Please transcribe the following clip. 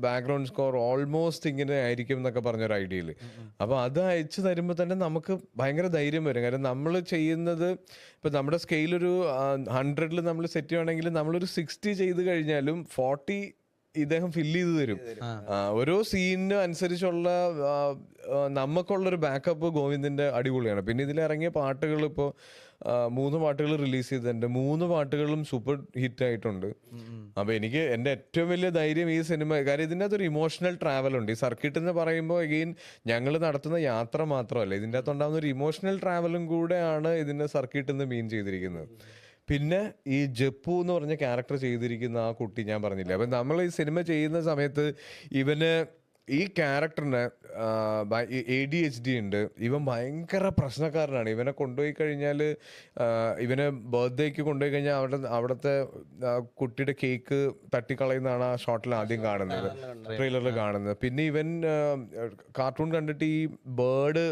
Background score almost ഇങ്ങനെ ആയിരിക്കും എന്നൊക്കെ പറഞ്ഞൊരു ഐഡിയയിൽ. അപ്പോൾ അത് അയച്ചു തരുമ്പോൾ തന്നെ നമുക്ക് ഭയങ്കര ധൈര്യം വരും. കാരണം നമ്മൾ ചെയ്യുന്നത് ഇപ്പം നമ്മുടെ സ്കെയിലൊരു 100ൽ നമ്മൾ സെറ്റ് ചെയ്യുകയാണെങ്കിൽ നമ്മളൊരു 60 ചെയ്ത് കഴിഞ്ഞാലും 40 ഇദ്ദേഹം ഫില്ല് ചെയ്ത് തരും. ഓരോ സീനിനും അനുസരിച്ചുള്ള നമുക്കുള്ളൊരു ബാക്കപ്പ് ഗോവിന്ദിൻ്റെ അടിപൊളിയാണ്. പിന്നെ ഇതിലിറങ്ങിയ പാട്ടുകൾ ഇപ്പോൾ 3 പാട്ടുകൾ റിലീസ് ചെയ്തിട്ടുണ്ട്. 3 പാട്ടുകളും സൂപ്പർ ഹിറ്റ് ആയിട്ടുണ്ട്. അപ്പോൾ എനിക്ക് എൻ്റെ ഏറ്റവും വലിയ ധൈര്യം ഈ സിനിമ, കാര്യം ഇതിൻ്റെ അകത്തൊരു ഇമോഷണൽ ട്രാവൽ ഉണ്ട്. ഈ സർക്കിട്ട് എന്ന് പറയുമ്പോൾ എഗെയിൻ ഞങ്ങൾ നടത്തുന്ന യാത്ര മാത്രമല്ല, ഇതിൻ്റെ അകത്തുണ്ടാകുന്ന ഒരു ഇമോഷണൽ ട്രാവലും കൂടെയാണ് ഇതിൻ്റെ സർക്കിട്ട് എന്ന് മീൻ ചെയ്തിരിക്കുന്നത്. പിന്നെ ഈ ജപ്പു എന്ന് പറഞ്ഞ ക്യാരക്ടർ ചെയ്തിരിക്കുന്ന ആ കുട്ടി ഞാൻ പറഞ്ഞില്ലേ, അപ്പം നമ്മൾ ഈ സിനിമ ചെയ്യുന്ന സമയത്ത് ഇവന് ഈ ക്യാരക്ടറിന് ADHD ഉണ്ട്. ഇവൻ ഭയങ്കര പ്രശ്നക്കാരനാണ്. ഇവനെ കൊണ്ടുപോയി കഴിഞ്ഞാൽ ഇവനെ ബർത്ത്ഡേക്ക് കൊണ്ടുപോയി കഴിഞ്ഞാൽ അവിടുത്തെ കുട്ടിയുടെ കേക്ക് തട്ടിക്കളയുന്നതാണ് ആ ഷോട്ടിൽ ആദ്യം കാണുന്നത്, ട്രെയിലറിൽ കാണുന്നത്. പിന്നെ ഇവൻ കാർട്ടൂൺ കണ്ടിട്ട് ഈ ബേർഡ്